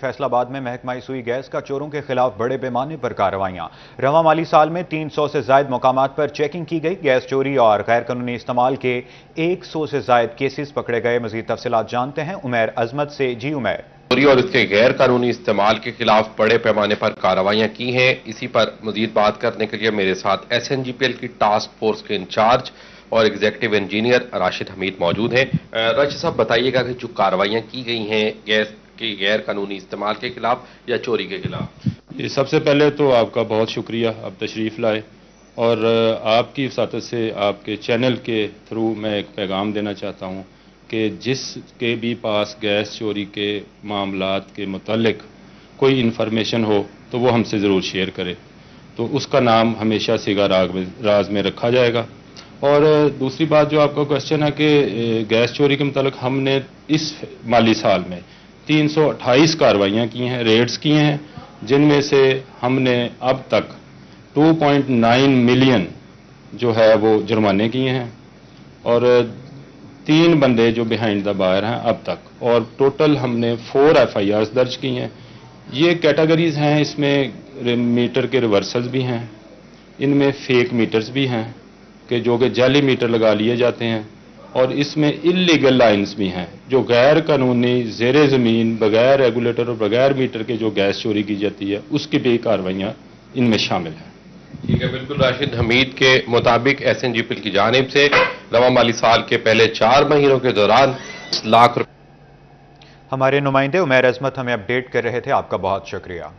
فیصل آباد میں محکمہ سوئی گیس کا چوروں کے خلاف بڑے پیمانے پر کارروائیاں۔ رواں مالی سال میں 300 سے زائد مقامات پر چیکنگ کی گئی۔ گیس چوری اور غیر قانونی استعمال کے 100 سے زائد کیسز پکڑے گئے۔ مزید تفصیلات جانتے ہیں عمیر عظمت سے۔ جی عمیر۔ چوری اور اس کے غیر قانونی استعمال کے خلاف بڑے پیمانے پر کارروائیاں کی ہیں۔ اسی پر مزید بات کرنے کے لیے میرے ساتھ SNGPL کی ٹاسک فورس کے انچارج اور ایگزیکٹو انجینئر راشد حمید موجود ہیں۔ راشد صاحب بتائیے گا کہ جو کارروائیاں کی گئی ہیں گیس کے غیر قانونی استعمال کے خلاف یا چوری کے خلاف؟ سب سے پہلے تو آپ کا بہت شکریہ، آپ تشریف لائے، اور آپ کی وساطت سے آپ کے چینل کے تھرو میں ایک پیغام دینا چاہتا ہوں کہ جس کے بھی پاس گیس چوری کے معاملات کے متعلق کوئی انفارمیشن ہو تو وہ ہم سے ضرور شیئر کرے، تو اس کا نام ہمیشہ سیگا راز میں رکھا جائے گا۔ اور دوسری بات جو آپ کا کوشچن ہے کہ گیس چوری کے متعلق ہم نے اس مالی سال میں 328 کارروائیاں کی ہیں، ریڈز کیے ہیں، جن میں سے ہم نے اب تک 2.9 ملین جو ہے وہ جرمانے کیے ہیں، اور 3 بندے جو بیہائنڈ دا بار ہیں اب تک، اور ٹوٹل ہم نے 4 FIRs درج کی ہیں۔ یہ کیٹیگریز ہیں، اس میں میٹر کے ریورسلز بھی ہیں، ان میں فیک میٹرز بھی ہیں کہ جو کہ جعلی میٹر لگا لیے جاتے ہیں، اور اس میں اللیگل لائنز بھی ہیں جو غیر قانونی زیر زمین بغیر ریگولیٹر اور بغیر میٹر کے جو گیس چوری کی جاتی ہے اس کی بھی کارروائیاں ان میں شامل ہیں۔ ٹھیک ہے، بالکل راشد حمید کے مطابق SNGPL کی جانب سے رواں مالی سال کے پہلے 4 مہینوں کے دوران 10 لاکھ روپے۔ ہمارے نمائندے عمیر عظمت ہمیں اپڈیٹ کر رہے تھے، آپ کا بہت شکریہ۔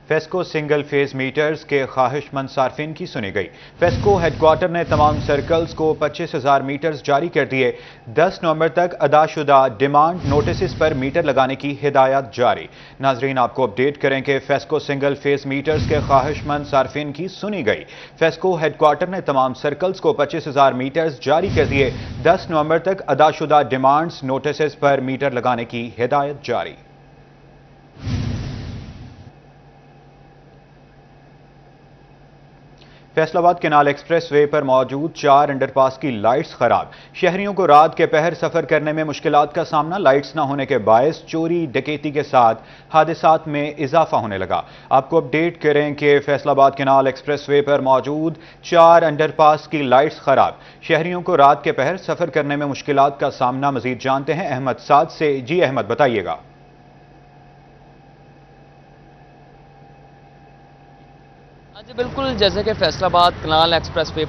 فیسکو سنگل فیز میٹرز کے خواہش مند صارفین کی سنی گئی۔ فیسکو ہیڈ کوارٹر نے تمام سرکلز کو 25,000 میٹرز جاری کر دیے۔ 10 نومبر تک ادا شدہ ڈیمانڈ نوٹسز پر میٹر لگانے کی ہدایت جاری۔ ناظرین آپ کو اپڈیٹ کریں کہ فیسکو سنگل فیز میٹرز کے خواہش مند صارفین کی سنی گئی۔ فیسکو ہیڈ کوارٹر نے تمام سرکلز کو 25,000 میٹرز جاری کر دیے۔ 10 نومبر تک ادا شدہ ڈیمانڈز نوٹسز پر میٹر لگانے کی ہدایت جاری۔ فیصل آباد کینال ایکسپریس وے پر موجود 4 انڈر پاس کی لائٹس خراب۔ شہریوں کو رات کے پہر سفر کرنے میں مشکلات کا سامنا۔ لائٹس نہ ہونے کے باعث چوری ڈکیتی کے ساتھ حادثات میں اضافہ ہونے لگا۔ آپ کو اپڈیٹ کریں کہ فیصل آباد کینال ایکسپریس وے پر موجود 4 انڈر پاس کی لائٹس خراب۔ شہریوں کو رات کے پہر سفر کرنے میں مشکلات کا سامنا۔ مزید جانتے ہیں احمد سعد سے۔ جی احمد بتائیے گا۔ جی بالکل، جیسے کہ فیصل آباد کینال ایکسپریس وے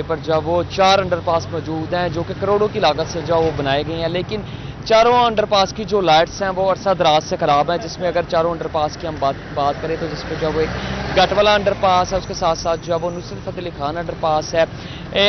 پر جو وہ 4 انڈر پاس موجود ہیں جو کہ کروڑوں کی لاگت سے جو وہ بنائے گئے ہیں، لیکن چاروں انڈر پاس کی جو لائٹس ہیں وہ عرصہ دراز سے خراب ہیں، جس میں اگر چاروں انڈر پاس کی ہم بات کریں تو جس میں جو وہ ایک گٹ والا انڈر پاس ہے، اس کے ساتھ ساتھ جو وہ نصرت فتح علی خان انڈر پاس ہے،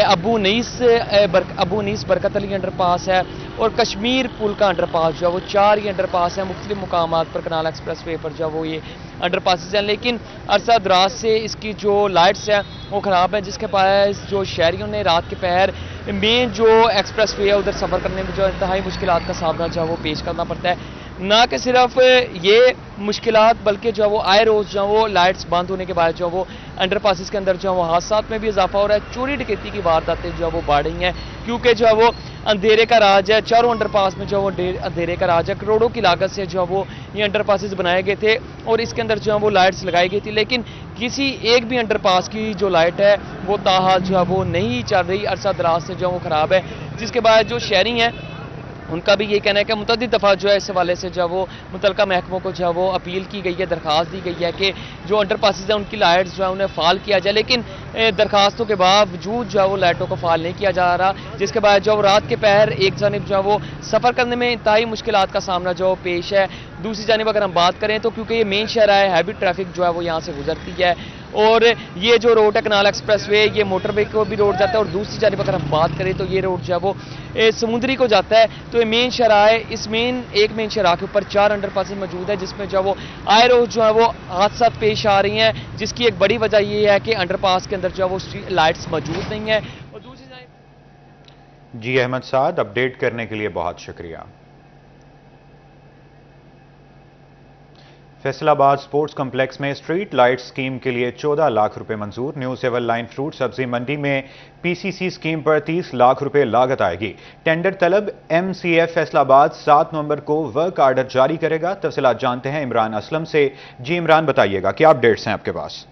ابو انیس برکت علی انڈر پاس ہے، اور کشمیر پل کا انڈر پاس جو ہے وہ 4 ہی انڈر پاس ہیں مختلف مقامات پر کینال ایکسپریس وے پر جو وہ یہ انڈر پاسز ہیں، لیکن عرصہ دراز سے اس کی جو لائٹس ہیں وہ خراب ہیں، جس کے باعث جو شہریوں نے رات کے پہر مین جو ایکسپریس وے ہے ادھر سفر کرنے میں جو انتہائی مشکلات کا سامنا جو وہ پیش کرنا پڑتا ہے۔ نہ کہ صرف یہ مشکلات بلکہ جو وہ آئے روز جو وہ لائٹس بند ہونے کے بعد جو وہ انڈر پاسز کے اندر جو وہ حادثات میں بھی اضافہ ہو رہا ہے۔ چوری ڈکیتی کی وارداتیں جو وہ بڑھ رہی ہیں، کیونکہ جو وہ اندھیرے کا راج ہے، چاروں انڈر پاس میں جو وہ اندھیرے کا راج ہے۔ کروڑوں کی لاگت سے جو وہ یہ انڈر پاسز بنائے گئے تھے اور اس کے اندر جو وہ لائٹس لگائی گئی تھی، لیکن کسی ایک بھی انڈر پاس کی جو لائٹ ہے وہ تاحال جو ہے وہ نہیں چل رہی، عرصہ دراز سے جو وہ خراب ہے، جس کے بعد جو شہری ہیں ان کا بھی یہ کہنا ہے کہ متعدد دفعہ جو ہے اس حوالے سے جو وہ متعلقہ محکموں کو جو ہے وہ اپیل کی گئی ہے، درخواست دی گئی ہے کہ جو انڈر پاسز ہیں ان کی لائٹس جو ہے انہیں فعال کیا جائے، لیکن درخواستوں کے باوجود جو ہے وہ لائٹوں کو فعال نہیں کیا جا رہا، جس کے بعد جو وہ رات کے پہر ایک جانب جو ہے وہ سفر کرنے میں انتہائی مشکلات کا سامنا جو پیش ہے۔ دوسری جانب اگر ہم بات کریں تو کیونکہ یہ مین شہر ہے، ہیوی ٹریفک جو ہے وہ یہاں سے گزرتی ہے، اور یہ جو روڈ ہے کینال ایکسپریس وے یہ موٹر وے کو بھی روڈ جاتا ہے، اور دوسری جانب اگر ہم بات کریں تو یہ روڈ جو ہے وہ سمندری کو جاتا ہے۔ تو یہ مین شہر ہے، اس ایک مین شہر کے اوپر 4 انڈر پاسز موجود ہے، جس میں جو وہ آئے روز جو ہے وہ حادثات پیش آ رہی ہیں، جس کی ایک بڑی وجہ یہ ہے کہ انڈر پاس کے اندر جو ہے وہ لائٹس موجود نہیں ہیں۔ اور دوسری جانب جی احمد سعد اپڈیٹ کرنے کے لیے بہت شکریہ۔ फैसलाबाद स्पोर्ट्स कम्प्लेक्स में स्ट्रीट लाइट स्कीम के लिए 14 लाख रुपए मंजूर। न्यू सिविल लाइन फ्रूट सब्जी मंडी में पीसीसी स्कीम पर 30 लाख रुपए लागत आएगी। टेंडर तलब एमसीएफ फैसलाबाद 7 नवंबर को वर्क आर्डर जारी करेगा। तफसीलात जानते हैं इमरान असलम से। जी इमरान, बताइएगा क्या अपडेट्स हैं आपके पास?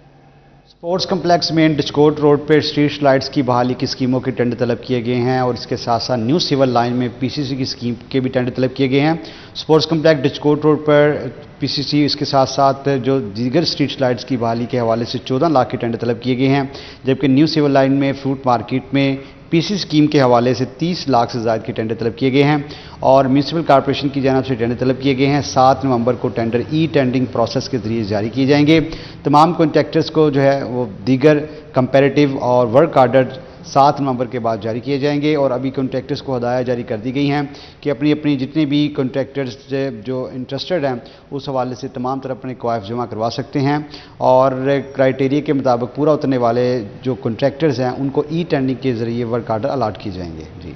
स्पोर्ट्स कम्प्लेक्स में डिस्कोट रोड पर स्ट्रीट लाइट्स की बहाली की स्कीमों के टेंडर तलब किए गए हैं और इसके साथ साथ न्यू सिविल लाइन में पीसीसी की स्कीम के भी टेंडर तलब किए गए हैं। स्पोर्ट्स कम्प्लेक्स डिस्कोट रोड पर पीसीसी, इसके साथ साथ जो दीगर स्ट्रीट लाइट्स की बहाली के हवाले से 14 लाख के टेंडर तलब किए गए हैं, जबकि न्यू सिविल लाइन में फ्रूट मार्केट में पीसी स्कीम के हवाले से 30 लाख से ज़्यादा के टेंडर तलब किए गए हैं और म्यूनसिपल कॉर्पोरेशन की जानिब से टेंडर तलब किए गए हैं। 7 नवंबर को टेंडर ई टेंडरिंग प्रोसेस के जरिए जारी किए जाएंगे। तमाम कॉन्ट्रैक्टर्स को जो है वो दीगर कंपैरेटिव और वर्क आर्डर 7 नवंबर के बाद जारी किए जाएंगे और अभी कॉन्ट्रैक्टर्स को हदायत जारी कर दी गई हैं कि अपनी जितने भी कॉन्ट्रैक्टर्स जो इंटरेस्टेड हैं उस हवाले से तमाम तरह अपने क्वाइफ जमा करवा सकते हैं और क्राइटेरिया के मुताबिक पूरा उतरने वाले जो कॉन्ट्रैक्टर्स हैं उनको ई टेंडरिंग के जरिए वर्क आर्डर अलाट किए जाएंगे।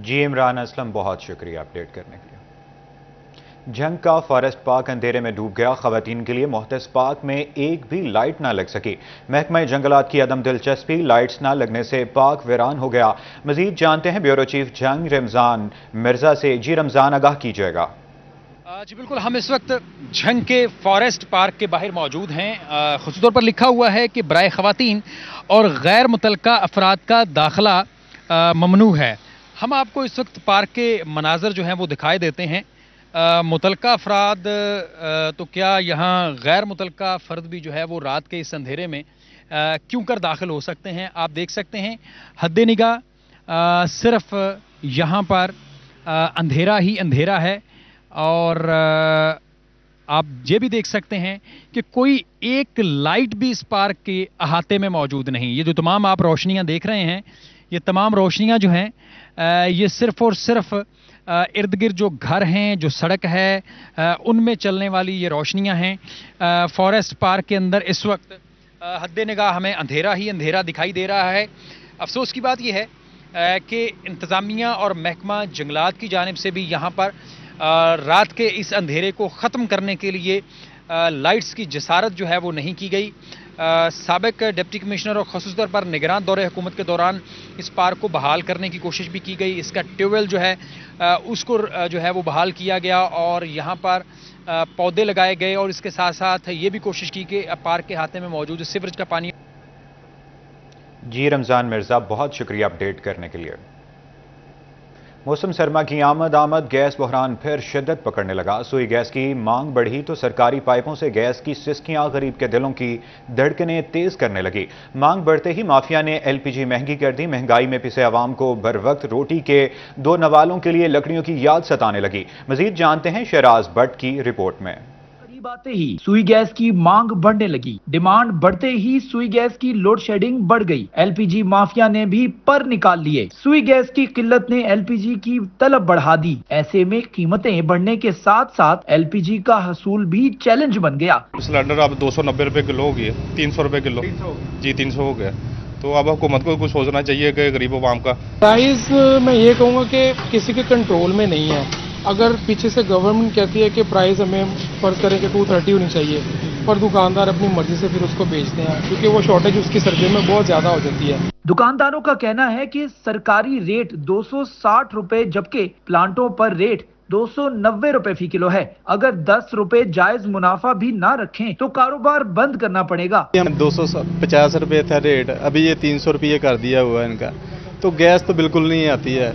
जी इमरान असलम, बहुत शुक्रिया अपडेट करने के लिए। झंग का फॉरेस्ट पार्क अंधेरे में डूब गया। खवातीन के लिए मोहतस पार्क में एक भी लाइट ना लग सकी। महकमा जंगलात की अदम दिलचस्पी, लाइट्स ना लगने से पार्क वीरान हो गया। मजीद जानते हैं ब्यूरो चीफ झंग रमजान मिर्जा से। जी रमजान, आगाह कीजिएगा। जी बिल्कुल, हम इस वक्त झंग के फॉरेस्ट पार्क के बाहर मौजूद हैं। ख़ुसूसी तौर पर लिखा हुआ है कि बराए खवातीन और गैर मुतल्लका अफराद का दाखिला ममनू है। हम आपको इस वक्त पार्क के मनाजर जो हैं वो दिखाई देते हैं। मुतल्लका अफराद तो क्या यहाँ गैर मुतल्लका फ़र्द भी जो है वो रात के इस अंधेरे में क्यों कर दाखिल हो सकते हैं। आप देख सकते हैं हद्दे निगाह सिर्फ यहाँ पर अंधेरा ही अंधेरा है और आप ये भी देख सकते हैं कि कोई एक लाइट भी इस पार्क के अहाते में मौजूद नहीं। ये जो तमाम आप रोशनियाँ देख रहे हैं, ये तमाम रोशनियाँ जो हैं ये सिर्फ़ और सिर्फ इर्द गिर्द जो घर हैं, जो सड़क है, उनमें चलने वाली ये रोशनियां हैं। फॉरेस्ट पार्क के अंदर इस वक्त हद्दे निगाह हमें अंधेरा ही अंधेरा दिखाई दे रहा है। अफसोस की बात यह है कि इंतज़ामिया और महकमा जंगलात की जानिब से भी यहाँ पर रात के इस अंधेरे को ख़त्म करने के लिए लाइट्स की जसारत जो है वो नहीं की गई। साबिक डिप्टी कमिश्नर और ख़ास तौर पर निगरान दौरे हुकूमत के दौरान इस पार्क को बहाल करने की कोशिश भी की गई। इसका ट्यूबवेल जो है उसको जो है वो बहाल किया गया और यहाँ पर पौधे लगाए गए और इसके साथ साथ ये भी कोशिश की कि पार्क के हाथे में मौजूद सीवरेज का पानी। जी रमजान मिर्जा, बहुत शुक्रिया अपडेट करने के लिए। मौसम सरमा की आमद गैस बहरान फिर शिद्दत पकड़ने लगा। सुई गैस की मांग बढ़ी तो सरकारी पाइपों से गैस की सिसकियां गरीब के दिलों की धड़कनें तेज करने लगी। मांग बढ़ते ही माफिया ने एलपीजी महंगी कर दी। महंगाई में पिसे अवाम को बर वक्त रोटी के 2 नवालों के लिए लकड़ियों की याद सताने लगी। मजीद जानते हैं शहराज भट्ट की रिपोर्ट में। आते ही सुई गैस की मांग बढ़ने लगी। डिमांड बढ़ते ही सुई गैस की लोड शेडिंग बढ़ गई। एलपीजी माफिया ने भी पर निकाल लिए। सुई गैस की किल्लत ने एलपीजी की तलब बढ़ा दी। ऐसे में कीमतें बढ़ने के साथ साथ एलपीजी का हसूल भी चैलेंज बन गया। सिलेंडर अब 290 रुपए किलो हो गया, 300 रुपए किलो। जी 300 हो गया। तो अब हुकूमत को कुछ सोचना चाहिए कि गरीब आवाम का प्राइस मैं ये कहूँगा कि किसी के कंट्रोल में नहीं है। अगर पीछे से गवर्नमेंट कहती है कि प्राइस हमें फर्ज करें कि 230 होनी चाहिए, पर दुकानदार अपनी मर्जी से फिर उसको बेचते हैं क्योंकि वो शॉर्टेज उसकी सर्वे में बहुत ज्यादा हो जाती है। दुकानदारों का कहना है कि सरकारी रेट 260 रुपए जबकि प्लांटों पर रेट 290 रुपए फी किलो है। अगर 10 रुपए जायज मुनाफा भी ना रखें तो कारोबार बंद करना पड़ेगा। 250 रुपए था रेट, अभी ये 300 रुपये कर दिया हुआ है इनका। तो गैस तो बिल्कुल नहीं आती है।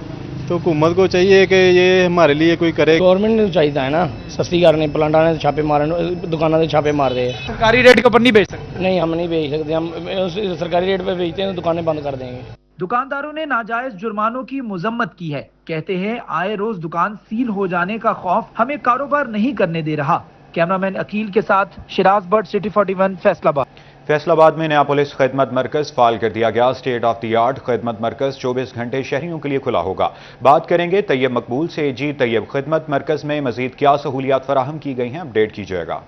तो हुकूमत को चाहिए कि ये हमारे लिए कोई करे। गवर्नमेंट ने चाहिए है ना सस्ती करनी, प्लांटा ने छापे मारे, दुकानों से छापे मार दे। सरकारी रेट के ऊपर नहीं बेच सकते। नहीं, हम नहीं बेच सकते। हम सरकारी रेट पे बेचते हैं तो दुकानें बंद कर देंगे। दुकानदारों ने नाजायज जुर्मानों की मुजम्मत की है। कहते हैं आए रोज दुकान सील हो जाने का खौफ हमें कारोबार नहीं करने दे रहा। कैमरामैन अकील के साथ शराज भट्ट, सिटी 41, फैसलाबाद। फैसलाबाद में नया पुलिस खिदमत मरकज फाल कर दिया गया। स्टेट ऑफ द आर्ट खिदमत मरकज 24 घंटे शहरियों के लिए खुला होगा। बात करेंगे तैयब मकबूल से। जी तैयब, खिदमत मरकज में मजीद क्या सहूलियात फराहम की गई हैं, अपडेट कीजिएगा।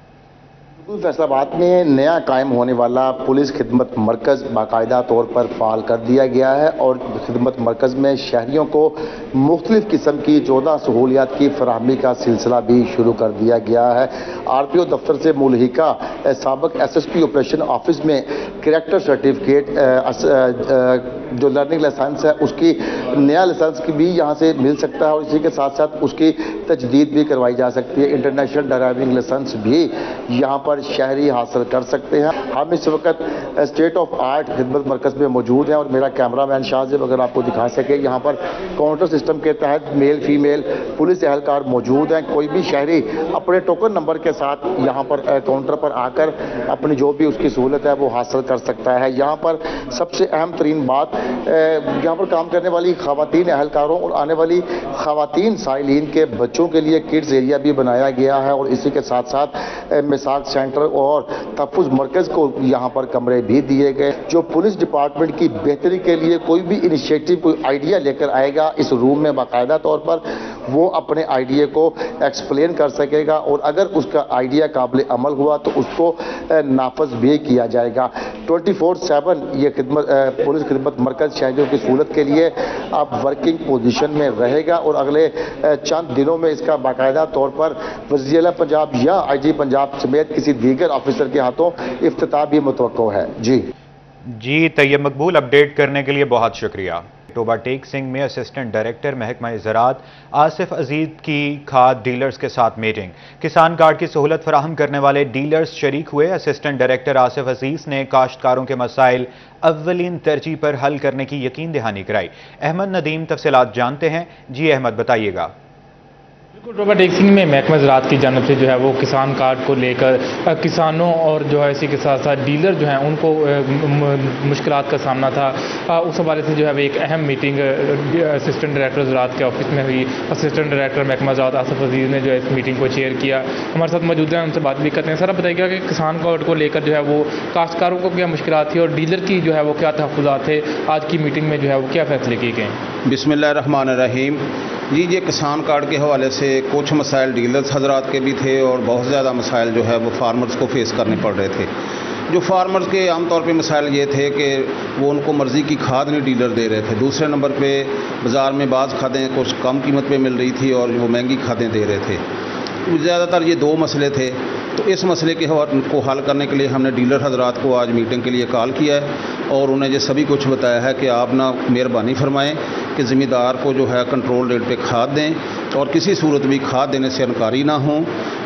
फैसलाबाद में नया कायम होने वाला पुलिस खिदमत मरकज़ बाकायदा तौर पर फाल कर दिया गया है और खिदमत मरकज़ में शहरियों को मुख्तलिफ किस्म की 14 सहूलियात की फराहमी का सिलसिला भी शुरू कर दिया गया है। RPO दफ्तर से मुल्हिका साबिक SSP ऑपरेशन ऑफिस में कैरेक्टर सर्टिफिकेट जो लर्निंग लाइसेंस है उसकी नया लाइसेंस की भी यहाँ से मिल सकता है और इसी के साथ साथ उसकी तजदीद भी करवाई जा सकती है। इंटरनेशनल ड्राइविंग लाइसेंस भी यहाँ पर शहरी हासिल कर सकते हैं। हम इस वक्त स्टेट ऑफ आर्ट खिदमत मरकज़ में मौजूद हैं और मेरा कैमरामैन शाहजेब अगर आपको दिखा सके, यहाँ पर काउंटर सिस्टम के तहत मेल फीमेल पुलिस एहलकार मौजूद हैं। कोई भी शहरी अपने टोकन नंबर के साथ यहाँ पर काउंटर पर आकर अपनी जो भी उसकी सहूलत है वो हासिल कर सकता है। यहाँ पर सबसे अहम तरीन बात, यहाँ पर काम करने वाली खवातीन एहलकारों और आने वाली खवातीन साइलिन के बच्चों के लिए किड्स एरिया भी बनाया गया है और इसी के साथ साथ मिसाक सेंटर और तहफ़्फ़ुज़ मरकज़ को यहाँ पर कमरे भी दिए गए। जो पुलिस डिपार्टमेंट की बेहतरी के लिए कोई भी इनिशिएटिव, कोई आइडिया लेकर आएगा इस रूम में बाकायदा तौर पर वो अपने आइडिया को एक्सप्लेन कर सकेगा और अगर उसका आइडिया काबिल अमल हुआ तो उसको नाफज भी किया जाएगा। 24/7 ये पुलिस खिदमत मरकज़ शहरियों की सहूलत के लिए अब वर्किंग पोजीशन में रहेगा और अगले चंद दिनों में इसका बाकायदा तौर पर वज़ीर-ए-आला पंजाब या IG पंजाब समेत किसी दीगर ऑफिसर के हाथों इफ्तिताह भी मुतवक्को है। जी तैयब मकबूल, अपडेट करने के लिए बहुत शुक्रिया। टोबा टेक सिंह में असिस्टेंट डायरेक्टर महकमा ज़राअत आसिफ अजीज की खाद डीलर्स के साथ मीटिंग। किसान कार्ड की सहूलत फराहम करने वाले डीलर्स शरीक हुए। असिस्टेंट डायरेक्टर आसिफ अजीज ने काश्तकारों के मसाइल अव्वलीन तरजीह पर हल करने की यकीन दहानी कराई। अहमद नदीम तफसीलात जानते हैं। जी अहमद, बताइएगा। बिल्कुल, टोबा टेक सिंह में महकमा ज़राअत की जानब से जो है वो किसान कार्ड को लेकर किसानों और जो है इसी के साथ साथ डीलर जो हैं उनको मुश्किलात का सामना था, उस हवाले से जो है वो एक अहम मीटिंग असिस्टेंट डायरेक्टर ज़राअत के ऑफिस में हुई। असिस्टेंट डायरेक्टर महकमा ज़राअत आसिफ अजीज़ ने जो है इस मीटिंग को चेयर किया। हमारे साथ मौजूद हैं, उनसे बात भी करते हैं। सर, आप बताइएगा कि किसान कार्ड को लेकर जो है वो काश्तकारों को क्या मुश्किलात थी और डीलर की जो है वो क्या तहफ़्फ़ुज़ात थे? आज की मीटिंग में जो है वो क्या फैसले किए गए? बिस्मिल्लाहिर्रहमानिर्रहीम। जी, ये किसान कार्ड के हवाले से कुछ मसाइल डीलर्स हजरात के भी थे और बहुत ज़्यादा मसाइल जो है वो फार्मर्स को फेस करने पड़ रहे थे। जो फार्मर्स के आमतौर पे मसाइल ये थे कि वो उनको मर्ज़ी की खाद नहीं डीलर दे रहे थे। दूसरे नंबर पे बाज़ार में बाज़ खादें कुछ कम कीमत पे मिल रही थी और वो महंगी खादें दे रहे थे। ज़्यादातर ये दो मसले थे। तो इस मसले को हल करने के लिए हमने डीलर हजरात को आज मीटिंग के लिए कॉल किया है और उन्हें ये सभी कुछ बताया है कि आप ना मेहरबानी फरमाएं कि ज़िम्मेदार को जो है कंट्रोल रेट पे खाद दें और किसी सूरत भी खाद देने से इनकारी ना हो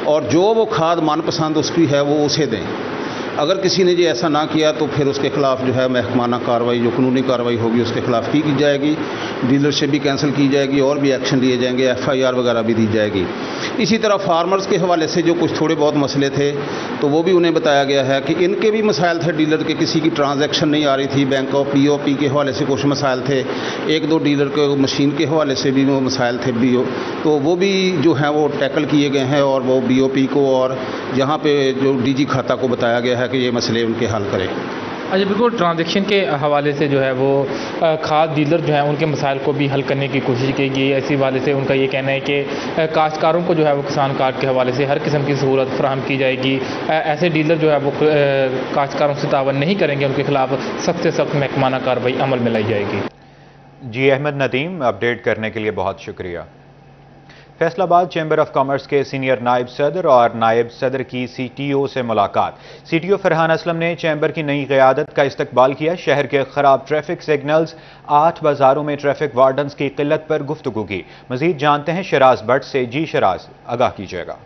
और जो वो खाद मनपसंद उसकी है वो उसे दें। अगर किसी ने ये ऐसा ना किया तो फिर उसके खिलाफ जो है महकमाना कार्रवाई, जो कानूनी कार्रवाई होगी उसके खिलाफ की जाएगी, डीलरशिप भी कैंसिल की जाएगी और भी एक्शन लिए जाएंगे, FIR वगैरह भी दी जाएगी। इसी तरह फार्मर्स के हवाले से जो कुछ थोड़े बहुत मसले थे तो वो भी उन्हें बताया गया है कि इनके भी मसाइल थे। डीलर के किसी की ट्रांजैक्शन नहीं आ रही थी, बैंक ऑफ BOP के हवाले से कुछ मसाइल थे, एक दो डीलर के मशीन के हवाले से भी वो मसाइल थे तो वो भी जो हैं वो टैकल किए गए हैं और वो BOP को और यहाँ पे जो DG खाता को बताया गया है कि ये मसले उनके हल करें। अच्छा, बिल्कुल, ट्रांजैक्शन के हवाले से जो है वो खाद डीलर जो है उनके मसाइल को भी हल करने की कोशिश की गई। इसी हवाले से उनका ये कहना है कि काश्तकारों को जो है वो किसान कार्ड के हवाले से हर किस्म की सहूलत फराहम की जाएगी। ऐसे डीलर जो है वो काश्तकारों से तावन नहीं करेंगे, उनके खिलाफ सख्त से सख्त महकमाना कार्रवाई अमल में लाई जाएगी। जी अहमद नदीम, अपडेट करने के लिए बहुत शुक्रिया। फैसलाबाद चैम्बर ऑफ कॉमर्स के सीनियर नायब सदर और नायब सदर की CTO से मुलाकात। CTO फरहान असलम ने चैम्बर की नई क़यादत का इस्तकबाल किया। शहर के खराब ट्रैफिक सिग्नल्स, 8 बाजारों में ट्रैफिक वार्डन्स की किल्लत पर गुफ्तगू की। मजीद जानते हैं शराज भट्ट से। जी शराज, आगाह कीजिएगा।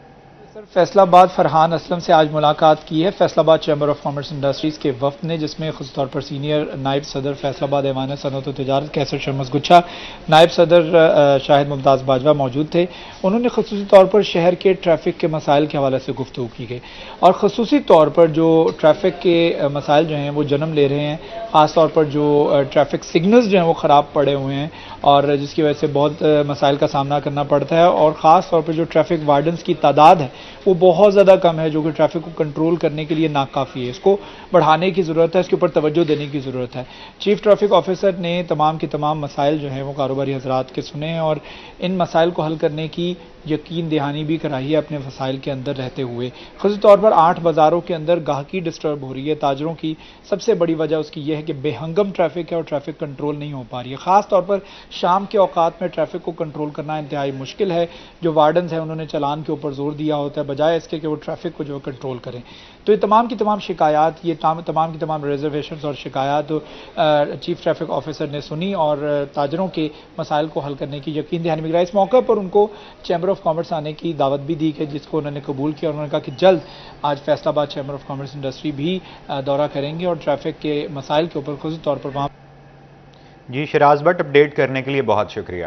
फैसलाबाद फरहान असलम से आज मुलाकात की है Faisalabad chamber of commerce industries के वफ्द ने, जिसमें ख़ुद तौर पर सीनियर नायब सदर फैसलाबाद ऐवान सनअत व तिजारत कैसर शर्मस गुच्छा, नायब सदर शाहिद मुमताज़ बाजवा मौजूद थे। उन्होंने ख़ुसूसी तौर पर शहर के ट्रैफिक के मसाइल के हवाले से गुफ्तगू की गई और ख़ुसूसी तौर पर जो ट्रैफिक के मसाइल जो हैं वो जन्म ले रहे हैं, ख़ास तौर पर जो ट्रैफिक सिग्नल्स जो हैं वो ख़राब पड़े हुए हैं और जिसकी वजह से बहुत मसाइल का सामना करना पड़ता है और ख़ास तौर पर जो ट्रैफिक वार्डन्स की तादाद है وہ بہت زیادہ کم ہے، جو کہ ٹریفک کو کنٹرول کرنے کے لیے ناکافی ہے. اس کو بڑھانے کی ضرورت ہے، اس کے اوپر توجہ دینے کی ضرورت ہے. چیف ٹریفک آفیسر نے تمام کے تمام مسائل جو ہیں وہ کاروباری حضرات کے سنے ہیں اور ان مسائل کو حل کرنے کی یقین دہانی بھی کرائی ہے اپنے وسائل کے اندر رہتے ہوئے. خصوصی طور پر 8 بازاروں کے اندر گاہکی ڈسٹرب ہو رہی ہے. تاجروں کی سب سے بڑی وجہ اس کی یہ ہے کہ بے ہنگم ٹریفک ہے اور ٹریفک کنٹرول نہیں ہو پا رہی ہے. خاص طور پر شام کے اوقات میں ٹریفک کو کنٹرول کرنا انتہائی مشکل ہے. جو وارڈنز ہیں انہوں نے چلان کے اوپر زور دیا ہوتا ہے بجائے اس کے کہ وہ ٹریفک کو جو کنٹرول کریں. تو یہ تمام کی تمام شکایات، یہ تمام کی تمام ریزرویشنز اور شکایات چیف ٹریفک آفیسر نے سنی اور تاجروں کے مسائل کو حل کرنے کی یقین دہانی میں کرائی. اس موقع پر ان کو چیمبر آف کامرس آنے کی دعوت بھی دی گئی جس کو انہوں نے قبول کیا. انہوں نے کہا کہ جلد آج فیصل آباد چیمبر آف کامرس انڈسٹری بھی دورہ کریں گے اور ٹریفک کے مسائل کے اوپر خصوصی طور پر وہاں. جی شراز بٹ، اپڈیٹ کرنے کے لیے بہت شکریہ.